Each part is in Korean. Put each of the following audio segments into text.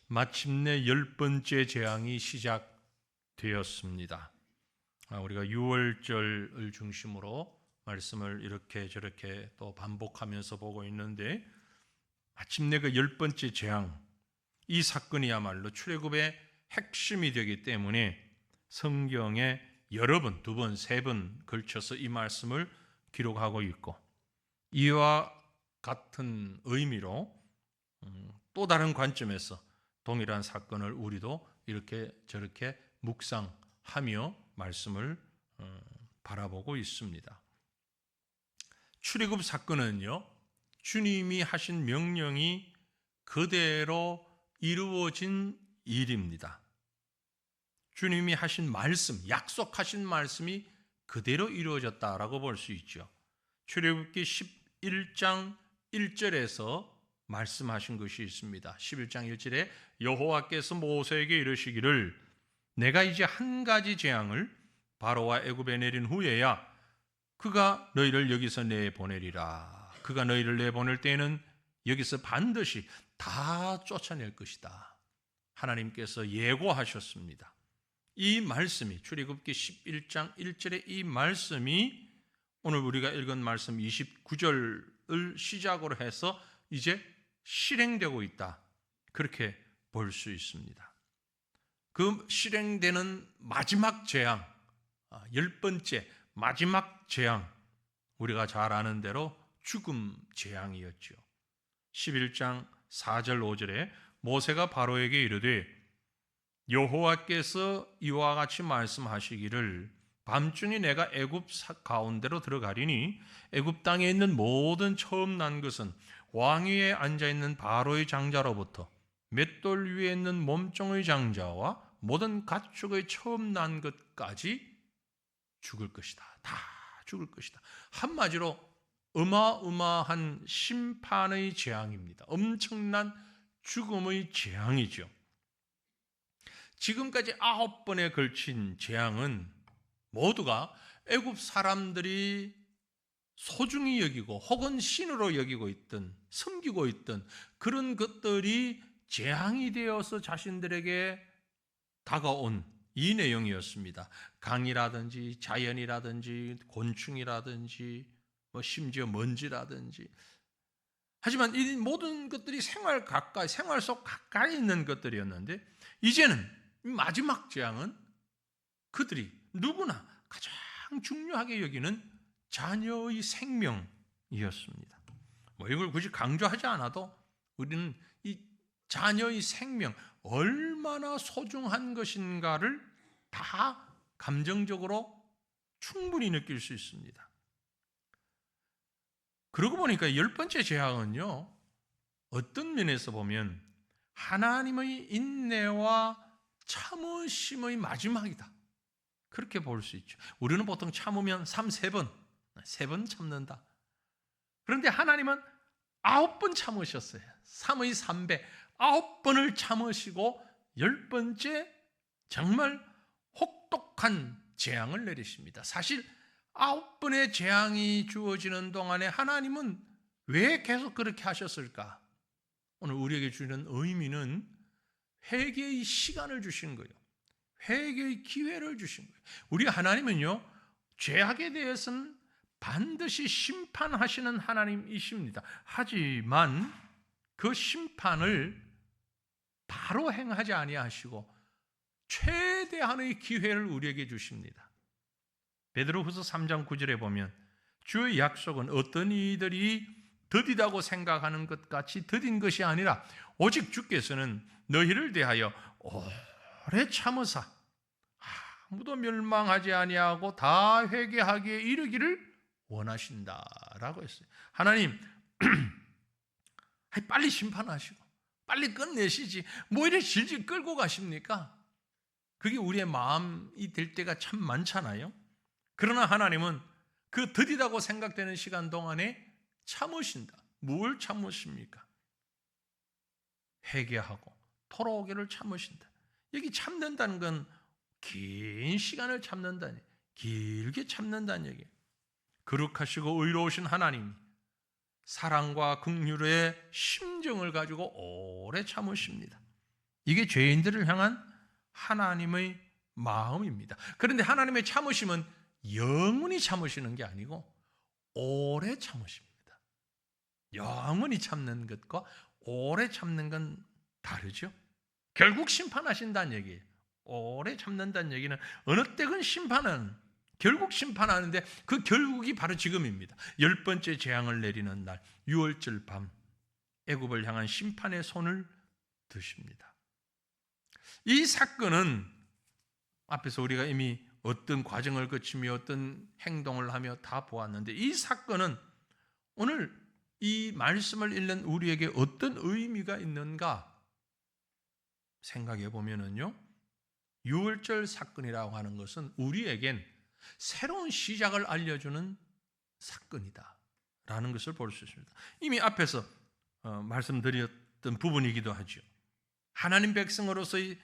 마침내 10번째 재앙이 시작되었습니다. 우리가 6월절을 중심으로 말씀을 이렇게 저렇게 또 반복하면서 보고 있는데, 마침내 그 10번째 재앙, 이 사건이야말로 출애굽의 핵심이 되기 때문에 성경에 여러 번, 2번, 3번 걸쳐서 이 말씀을 기록하고 있고, 이와 같은 의미로 또 다른 관점에서 동일한 사건을 우리도 이렇게 저렇게 묵상하며 말씀을 바라보고 있습니다. 출애굽 사건은요, 주님이 하신 명령이 그대로 이루어진 일입니다. 주님이 하신 말씀, 약속하신 말씀이 그대로 이루어졌다라고 볼 수 있죠. 출애굽기 11장 1절에서 말씀하신 것이 있습니다. 11장 1절에 여호와께서 모세에게 이르시기를 내가 이제 한 가지 재앙을 바로와 애굽에 내린 후에야 그가 너희를 여기서 내보내리라. 그가 너희를 내보낼 때에는 여기서 반드시 다 쫓아낼 것이다. 하나님께서 예고하셨습니다. 이 말씀이 출애굽기 11장 1절의 이 말씀이 오늘 우리가 읽은 말씀 29절을 시작으로 해서 이제 실행되고 있다. 그렇게 볼 수 있습니다. 그 실행되는 마지막 재앙, 10번째 마지막 재앙, 우리가 잘 아는 대로 죽음 재앙이었죠. 11장 4절 5절에 모세가 바로에게 이르되 여호와께서 이와 같이 말씀하시기를 밤중에 내가 애굽 가운데로 들어가리니 애굽 땅에 있는 모든 처음 난 것은 왕위에 앉아있는 바로의 장자로부터 맷돌 위에 있는 몸종의 장자와 모든 가축의 처음 난 것까지 죽을 것이다. 다 죽을 것이다. 한마디로 어마어마한 심판의 재앙입니다. 엄청난 죽음의 재앙이죠. 지금까지 9번에 걸친 재앙은 모두가 애굽 사람들이 소중히 여기고 혹은 신으로 여기고 있던, 섬기고 있던 그런 것들이 재앙이 되어서 자신들에게 다가온 이 내용이었습니다. 강이라든지 자연이라든지 곤충이라든지 심지어 먼지라든지. 하지만 이 모든 것들이 생활 속 가까이 있는 것들이었는데, 이제는 마지막 재앙은 그들이 누구나 가장 중요하게 여기는 자녀의 생명이었습니다. 이걸 굳이 강조하지 않아도 우리는 이 자녀의 생명 얼마나 소중한 것인가를 다 감정적으로 충분히 느낄 수 있습니다. 그러고 보니까 10번째 재앙은요, 어떤 면에서 보면 하나님의 인내와 참으심의 마지막이다. 그렇게 볼 수 있죠. 우리는 보통 참으면 3번 참는다. 그런데 하나님은 9번 참으셨어요. 3의 3배, 9번을 참으시고 10번째 정말 혹독한 재앙을 내리십니다. 사실 9번의 재앙이 주어지는 동안에 하나님은 왜 계속 그렇게 하셨을까? 오늘 우리에게 주는 의미는 회개의 시간을 주신 거예요. 회개의 기회를 주신 거예요. 우리 하나님은요, 죄악에 대해서는 반드시 심판하시는 하나님이십니다. 하지만 그 심판을 바로 행하지 아니하시고 최대한의 기회를 우리에게 주십니다. 베드로후서 3장 9절에 보면 주의 약속은 어떤 이들이 더디다고 생각하는 것 같이 더딘 것이 아니라 오직 주께서는 너희를 대하여 오래 참으사 아무도 멸망하지 아니하고 다 회개하기에 이르기를 원하신다라고 했어요. 하나님 빨리 심판하시고 빨리 끝내시지 뭐 이렇게 질질 끌고 가십니까? 그게 우리의 마음이 될 때가 참 많잖아요. 그러나 하나님은 그 더디다고 생각되는 시간 동안에 참으신다. 뭘 참으십니까? 회개하고 돌아오기를 참으신다. 여기 참는다는 건 긴 시간을 참는다니, 길게 참는다는 얘기예요. 거룩하시고 의로우신 하나님, 사랑과 긍휼의 심정을 가지고 오래 참으십니다. 이게 죄인들을 향한 하나님의 마음입니다. 그런데 하나님의 참으심은 영원히 참으시는 게 아니고 오래 참으십니다. 영원히 참는 것과 오래 참는 건 다르죠. 결국 심판하신다는 얘기예요. 오래 참는다는 얘기는 어느 때건 심판은 결국 심판하는데 그 결국이 바로 지금입니다. 10번째 재앙을 내리는 날 6월절 밤 애굽을 향한 심판의 손을 드십니다. 이 사건은 앞에서 우리가 이미 어떤 과정을 거치며 어떤 행동을 하며 다 보았는데 이 사건은 오늘 이 말씀을 읽는 우리에게 어떤 의미가 있는가 생각해 보면은요, 6월절 사건이라고 하는 것은 우리에겐 새로운 시작을 알려주는 사건이다 라는 것을 볼 수 있습니다. 이미 앞에서 말씀드렸던 부분이기도 하죠. 하나님 백성으로서의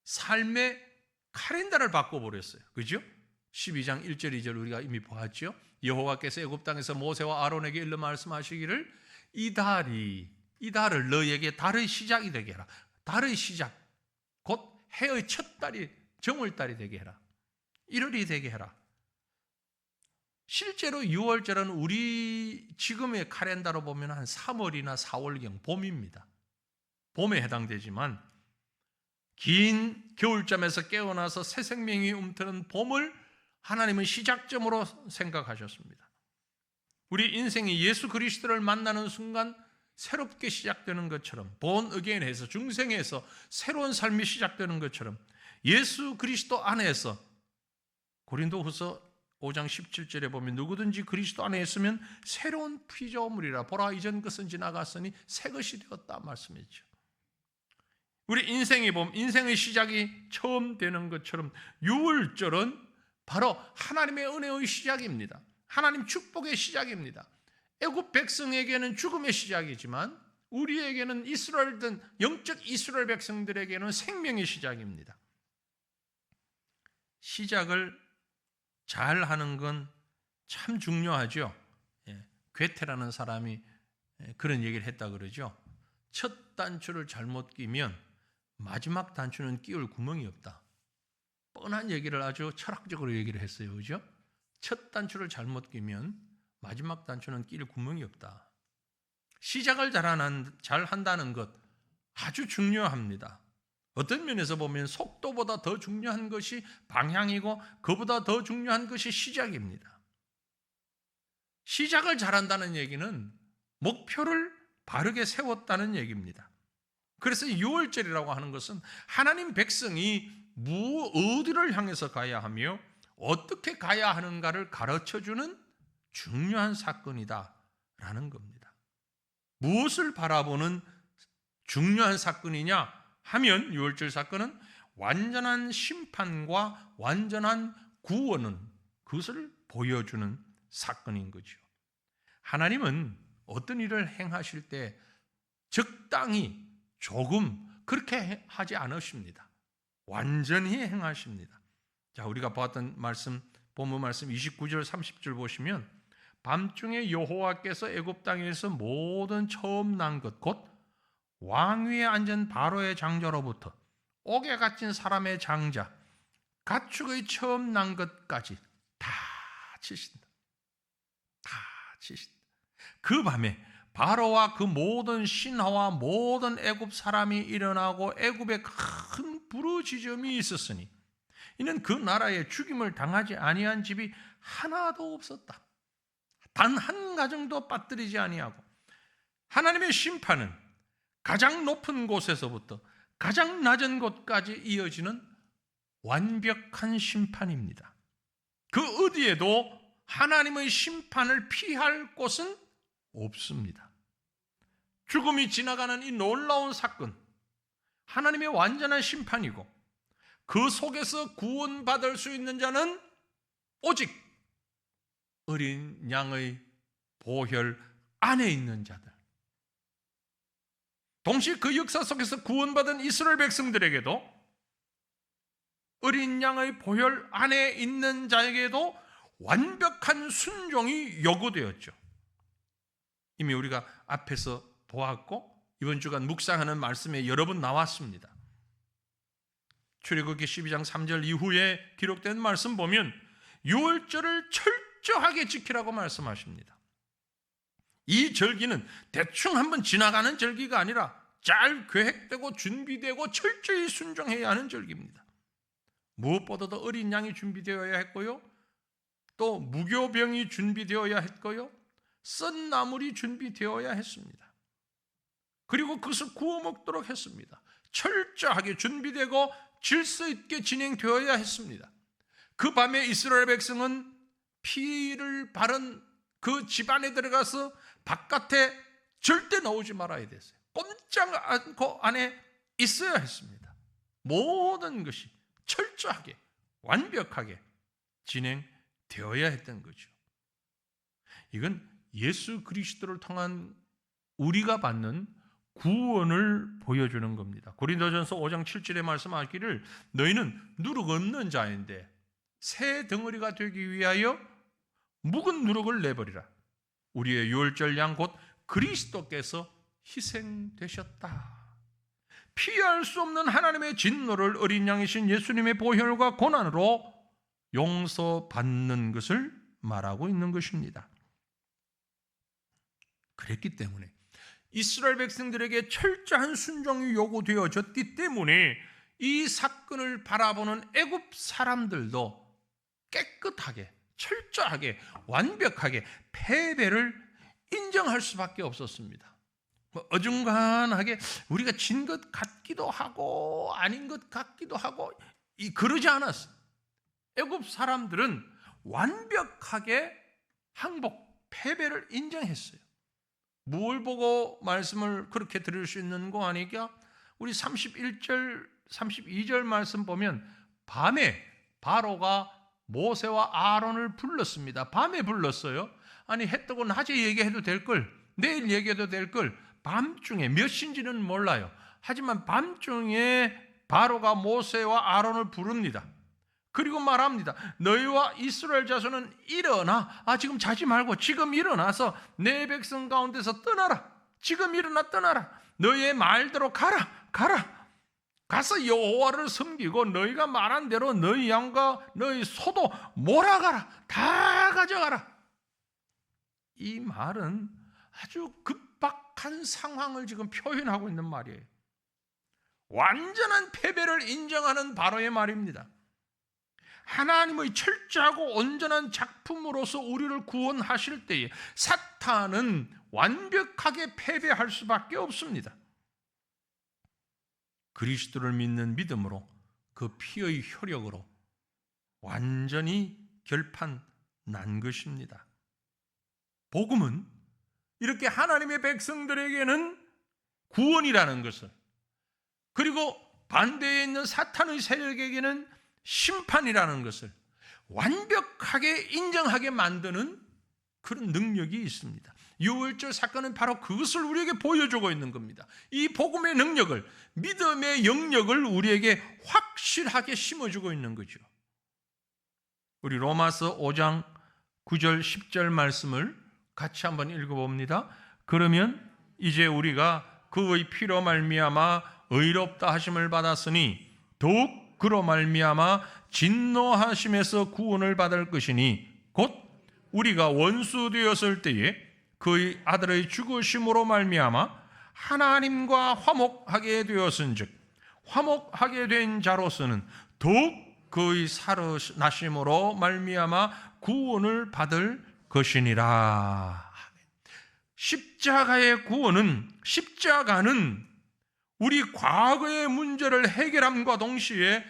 삶의 카렌다를 바꿔버렸어요. 그죠? 12장 1절 2절 우리가 이미 보았죠. 여호와께서 애굽 땅에서 모세와 아론에게 일러 말씀하시기를 이 달을 너희에게 달의 시작이 되게 해라. 달의 시작, 곧 해의 첫 달이 정월달이 되게 해라. 1월이 되게 해라. 실제로 6월절은 우리 지금의 카렌다로 보면 한 3월이나 4월경 봄입니다. 봄에 해당되지만 긴 겨울잠에서 깨어나서 새 생명이 움트는 봄을 하나님은 시작점으로 생각하셨습니다. 우리 인생이 예수 그리스도를 만나는 순간 새롭게 시작되는 것처럼 본 어게인해서 중생에서 새로운 삶이 시작되는 것처럼 예수 그리스도 안에서 고린도후서 5장 17절에 보면 누구든지 그리스도 안에 있으면 새로운 피조물이라 보라 이전 것은 지나갔으니 새 것이 되었다 말씀했죠. 우리 인생에 보면 인생의 시작이 처음 되는 것처럼 6월절은 바로 하나님의 은혜의 시작입니다. 하나님 축복의 시작입니다. 애굽 백성에게는 죽음의 시작이지만 우리에게는 이스라엘든 영적 이스라엘 백성들에게는 생명의 시작입니다. 시작을 잘 하는 건 참 중요하죠. 괴테라는 사람이 그런 얘기를 했다 그러죠. 첫 단추를 잘못 끼면 마지막 단추는 끼울 구멍이 없다. 뻔한 얘기를 아주 철학적으로 얘기를 했어요. 그죠? 첫 단추를 잘못 끼면 마지막 단추는 끼울 구멍이 없다. 시작을 잘 한다는 것 아주 중요합니다. 어떤 면에서 보면 속도보다 더 중요한 것이 방향이고 그보다 더 중요한 것이 시작입니다. 시작을 잘한다는 얘기는 목표를 바르게 세웠다는 얘기입니다. 그래서 6월절이라고 하는 것은 하나님 백성이 어디를 향해서 가야 하며 어떻게 가야 하는가를 가르쳐주는 중요한 사건이다라는 겁니다. 무엇을 바라보는 중요한 사건이냐 하면 6월절 사건은 완전한 심판과 완전한 구원은 그것을 보여주는 사건인 거죠. 하나님은 어떤 일을 행하실 때 적당히 조금 그렇게 하지 않으십니다. 완전히 행하십니다. 자, 우리가 봤던 말씀, 본문 말씀 29절 30절 보시면 밤중에 여호와께서 애굽 땅에서 모든 처음 난 것 곧 왕위에 앉은 바로의 장자로부터 옥에 갇힌 사람의 장자 가축의 처음 난 것까지 다 치신다. 다 치신다. 그 밤에 바로와 그 모든 신하와 모든 애굽 사람이 일어나고 애굽에 큰 부르짖음이 있었으니 이는 그 나라에 죽임을 당하지 아니한 집이 하나도 없었다. 단 한 가정도 빠뜨리지 아니하고 하나님의 심판은 가장 높은 곳에서부터 가장 낮은 곳까지 이어지는 완벽한 심판입니다. 그 어디에도 하나님의 심판을 피할 곳은 없습니다. 죽음이 지나가는 이 놀라운 사건, 하나님의 완전한 심판이고 그 속에서 구원받을 수 있는 자는 오직 어린 양의 보혈 안에 있는 자들. 동시에 그 역사 속에서 구원받은 이스라엘 백성들에게도 어린 양의 보혈 안에 있는 자에게도 완벽한 순종이 요구되었죠. 이미 우리가 앞에서 보았고 이번 주간 묵상하는 말씀에 여러 번 나왔습니다. 출애굽기 12장 3절 이후에 기록된 말씀 보면 유월절을 철저하게 지키라고 말씀하십니다. 이 절기는 대충 한번 지나가는 절기가 아니라 잘 계획되고 준비되고 철저히 순종해야 하는 절기입니다. 무엇보다도 어린 양이 준비되어야 했고요, 또 무교병이 준비되어야 했고요, 썬 나물이 준비되어야 했습니다. 그리고 그것을 구워 먹도록 했습니다. 철저하게 준비되고 질서 있게 진행되어야 했습니다. 그 밤에 이스라엘 백성은 피를 바른 그 집안에 들어가서 바깥에 절대 나오지 말아야 됐어요. 꼼짝 않고 안에 있어야 했습니다. 모든 것이 철저하게 완벽하게 진행되어야 했던 거죠. 이건 예수 그리스도를 통한 우리가 받는 구원을 보여주는 겁니다. 고린도전서 5장 7절에 말씀하기를 너희는 누룩 없는 자인데 새 덩어리가 되기 위하여 묵은 누룩을 내버리라. 우리의 유월절 양 곧 그리스도께서 희생되셨다. 피할 수 없는 하나님의 진노를 어린 양이신 예수님의 보혈과 고난으로 용서받는 것을 말하고 있는 것입니다. 그랬기 때문에 이스라엘 백성들에게 철저한 순종이 요구되어졌기 때문에 이 사건을 바라보는 애굽 사람들도 깨끗하게, 철저하게, 완벽하게 패배를 인정할 수밖에 없었습니다. 어중간하게 우리가 진 것 같기도 하고 아닌 것 같기도 하고 그러지 않았어요. 애굽 사람들은 완벽하게 항복, 패배를 인정했어요. 뭘 보고 말씀을 그렇게 드릴 수 있는 거 아니까? 우리 31절, 32절 말씀 보면 밤에 바로가 모세와 아론을 불렀습니다. 밤에 불렀어요. 아니 해 뜨고 낮에 얘기해도 될 걸, 내일 얘기해도 될 걸, 밤중에 몇 시인지는 몰라요. 하지만 밤중에 바로가 모세와 아론을 부릅니다. 그리고 말합니다. 너희와 이스라엘 자손은 일어나. 지금 자지 말고 지금 일어나서 내 백성 가운데서 떠나라. 지금 일어나 떠나라. 너희의 말대로 가라. 가서 여호와를 섬기고 너희가 말한 대로 너희 양과 너희 소도 몰아가라. 다 가져가라. 이 말은 아주 급박한 상황을 지금 표현하고 있는 말이에요. 완전한 패배를 인정하는 바로의 말입니다. 하나님의 철저하고 온전한 작품으로서 우리를 구원하실 때에 사탄은 완벽하게 패배할 수밖에 없습니다. 그리스도를 믿는 믿음으로 그 피의 효력으로 완전히 결판 난 것입니다. 복음은 이렇게 하나님의 백성들에게는 구원이라는 것을, 그리고 반대에 있는 사탄의 세력에게는 심판이라는 것을 완벽하게 인정하게 만드는 그런 능력이 있습니다. 유월절 사건은 바로 그것을 우리에게 보여주고 있는 겁니다. 이 복음의 능력을, 믿음의 영역을 우리에게 확실하게 심어주고 있는 거죠. 우리 로마서 5장 9절 10절 말씀을 같이 한번 읽어봅니다. 그러면 이제 우리가 그의 피로 말미암아 의롭다 하심을 받았으니 더욱 그로 말미암아 진노하심에서 구원을 받을 것이니 곧 우리가 원수 되었을 때에 그의 아들의 죽으심으로 말미암아 하나님과 화목하게 되었은즉 화목하게 된 자로서는 더욱 그의 살아나심으로 말미암아 구원을 받을 것이니라. 십자가의 구원은, 십자가는 우리 과거의 문제를 해결함과 동시에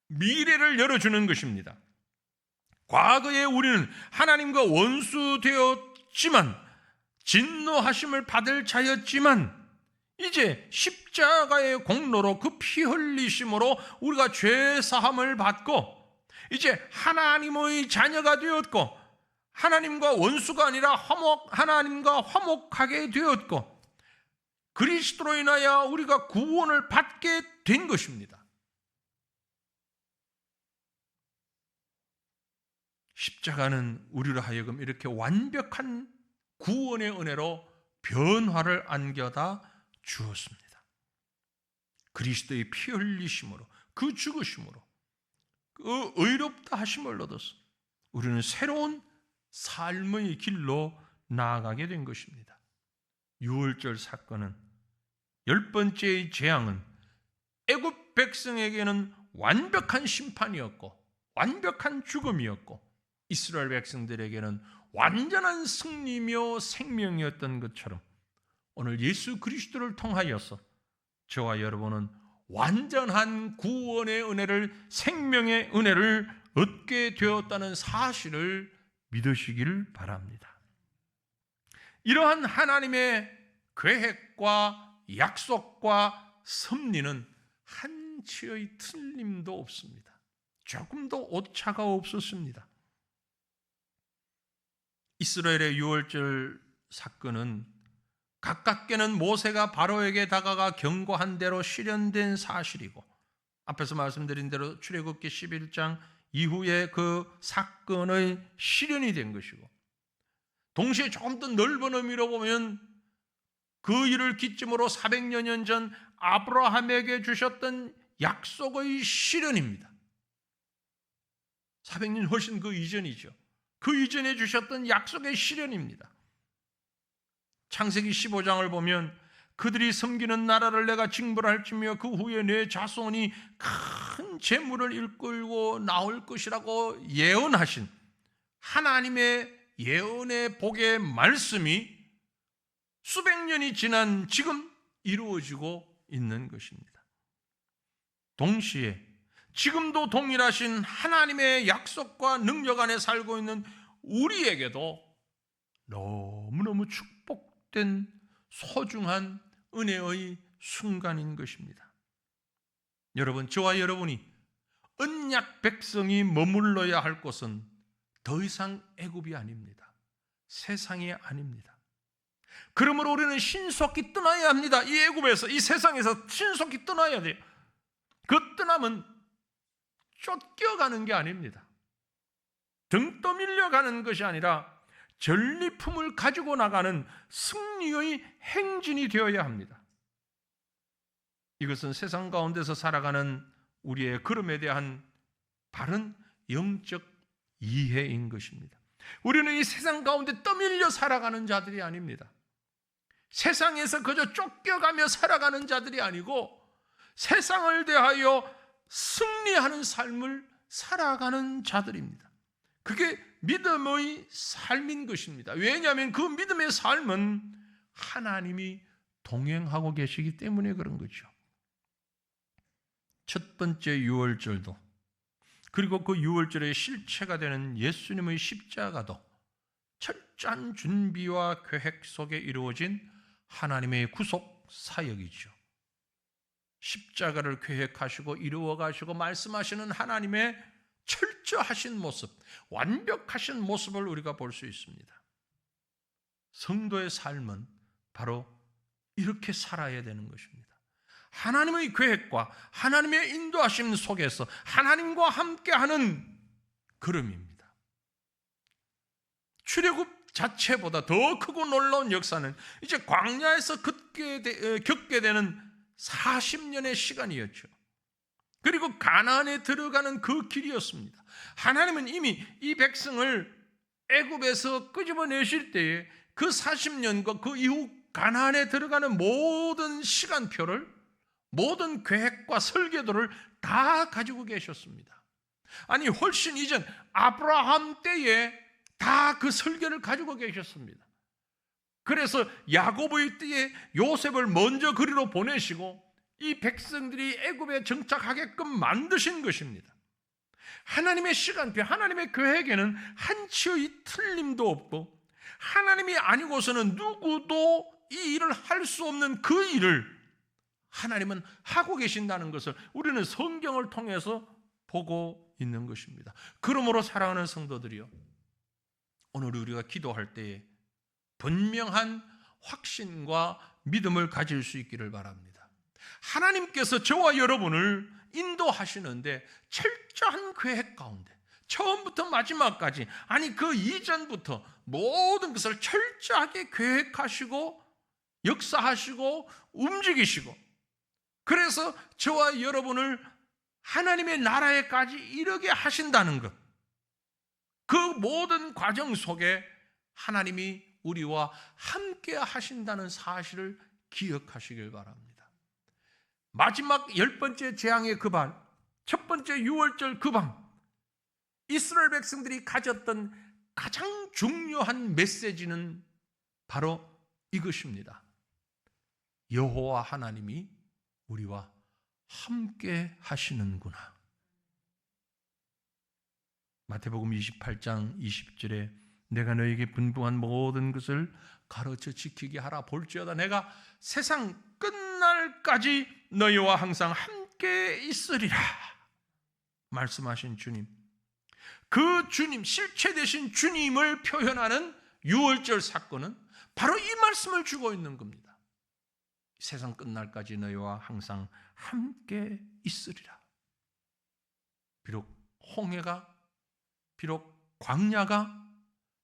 미래를 열어주는 것입니다. 과거에 우리는 하나님과 원수 되었지만, 진노하심을 받을 자였지만, 이제 십자가의 공로로 그 피 흘리심으로 우리가 죄 사함을 받고 이제 하나님의 자녀가 되었고, 하나님과 원수가 아니라 하나님과 화목하게 되었고, 그리스도로 인하여 우리가 구원을 받게 된 것입니다. 십자가는 우리로 하여금 이렇게 완벽한 구원의 은혜로 변화를 안겨다 주었습니다. 그리스도의 피 흘리심으로, 그 죽으심으로, 그 의롭다 하심을 얻어서 우리는 새로운 삶의 길로 나아가게 된 것입니다. 유월절 사건은 10번째의 재앙은 애굽 백성에게는 완벽한 심판이었고 완벽한 죽음이었고 이스라엘 백성들에게는 완전한 승리며 생명이었던 것처럼 오늘 예수 그리스도를 통하여서 저와 여러분은 완전한 구원의 은혜를, 생명의 은혜를 얻게 되었다는 사실을 믿으시기를 바랍니다. 이러한 하나님의 계획과 약속과 섭리는 한치의 틀림도 없습니다. 조금도 오차가 없었습니다. 이스라엘의 유월절 사건은 가깝게는 모세가 바로에게 다가가 경고한 대로 실현된 사실이고, 앞에서 말씀드린 대로 출애굽기 11장 이후에 그 사건의 실현이 된 것이고, 동시에 조금 더 넓은 의미로 보면 그 일을 기점으로 400여 년 전 아브라함에게 주셨던 약속의 실현입니다. 400년 훨씬 그 이전이죠. 그 이전에 주셨던 약속의 실현입니다. 창세기 15장을 보면 그들이 섬기는 나라를 내가 징벌할지며 그 후에 내 자손이 큰 재물을 일끌고 나올 것이라고 예언하신 하나님의 예언의 복의 말씀이 수백 년이 지난 지금 이루어지고 있는 것입니다. 동시에 지금도 동일하신 하나님의 약속과 능력 안에 살고 있는 우리에게도 너무너무 축복된 소중한 은혜의 순간인 것입니다. 여러분, 저와 여러분이 언약 백성이 머물러야 할 곳은 더 이상 애굽이 아닙니다. 세상이 아닙니다. 그러므로 우리는 신속히 떠나야 합니다. 이 애굽에서, 이 세상에서 신속히 떠나야 돼요. 그 떠남은 쫓겨가는 게 아닙니다. 등 떠밀려가는 것이 아니라 전리품을 가지고 나가는 승리의 행진이 되어야 합니다. 이것은 세상 가운데서 살아가는 우리의 걸음에 대한 바른 영적 이해인 것입니다. 우리는 이 세상 가운데 떠밀려 살아가는 자들이 아닙니다. 세상에서 그저 쫓겨가며 살아가는 자들이 아니고 세상을 대하여 승리하는 삶을 살아가는 자들입니다. 그게 믿음의 삶인 것입니다. 왜냐하면 그 믿음의 삶은 하나님이 동행하고 계시기 때문에 그런 거죠. 첫 번째 유월절도, 그리고 그 유월절의 실체가 되는 예수님의 십자가도 철저한 준비와 계획 속에 이루어진 하나님의 구속 사역이죠. 십자가를 계획하시고 이루어가시고 말씀하시는 하나님의 철저하신 모습, 완벽하신 모습을 우리가 볼 수 있습니다. 성도의 삶은 바로 이렇게 살아야 되는 것입니다. 하나님의 계획과 하나님의 인도하심 속에서 하나님과 함께하는 걸음입니다. 출애굽 자체보다 더 크고 놀라운 역사는 이제 광야에서 겪게 되는 40년의 시간이었죠. 그리고 가나안에 들어가는 그 길이었습니다. 하나님은 이미 이 백성을 애굽에서 끄집어내실 때에 그 40년과 그 이후 가나안에 들어가는 모든 시간표를, 모든 계획과 설계도를 다 가지고 계셨습니다. 아니, 훨씬 이전 아브라함 때에 다 그 설계를 가지고 계셨습니다. 그래서 야곱의 때에 요셉을 먼저 그리로 보내시고 이 백성들이 애굽에 정착하게끔 만드신 것입니다. 하나님의 시간표, 하나님의 계획에는 한치의 틀림도 없고 하나님이 아니고서는 누구도 이 일을 할 수 없는 그 일을 하나님은 하고 계신다는 것을 우리는 성경을 통해서 보고 있는 것입니다. 그러므로 사랑하는 성도들이요, 오늘 우리가 기도할 때에 분명한 확신과 믿음을 가질 수 있기를 바랍니다. 하나님께서 저와 여러분을 인도하시는데 철저한 계획 가운데 처음부터 마지막까지, 아니 그 이전부터 모든 것을 철저하게 계획하시고 역사하시고 움직이시고 그래서 저와 여러분을 하나님의 나라에까지 이르게 하신다는 것, 그 모든 과정 속에 하나님이 우리와 함께 하신다는 사실을 기억하시길 바랍니다. 마지막 10번째 재앙의 그 발, 첫 번째 유월절 그 밤, 이스라엘 백성들이 가졌던 가장 중요한 메시지는 바로 이것입니다. 여호와 하나님이 우리와 함께 하시는구나. 마태복음 28장 20절에 내가 너에게 분부한 모든 것을 가르쳐 지키게 하라. 볼지어다 내가 세상 끝날까지 너희와 항상 함께 있으리라 말씀하신 주님, 그 주님, 실체 되신 주님을 표현하는 유월절 사건은 바로 이 말씀을 주고 있는 겁니다. 세상 끝날까지 너희와 항상 함께 있으리라. 비록 홍해가, 비록 광야가,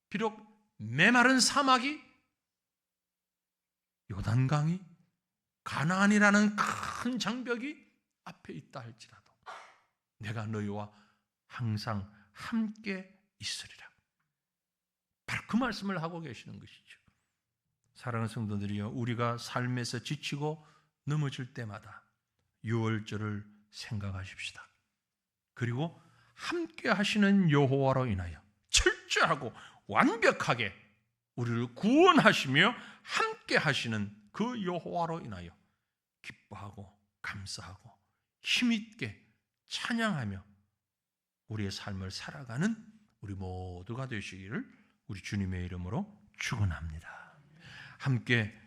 비록 메마른 사막이, 요단강이, 가나안이라는 큰 장벽이 앞에 있다 할지라도 내가 너희와 항상 함께 있으리라. 바로 그 말씀을 하고 계시는 것이죠. 사랑하는 성도들이여, 우리가 삶에서 지치고 넘어질 때마다 유월절을 생각하십시다. 그리고 함께 하시는 여호와로 인하여 철저하고 완벽하게 우리를 구원하시며 함께 하시는 그 여호와로 인하여 기뻐하고 감사하고 힘있게 찬양하며 우리의 삶을 살아가는 우리 모두가 되시기를 우리 주님의 이름으로 축원합니다. 함께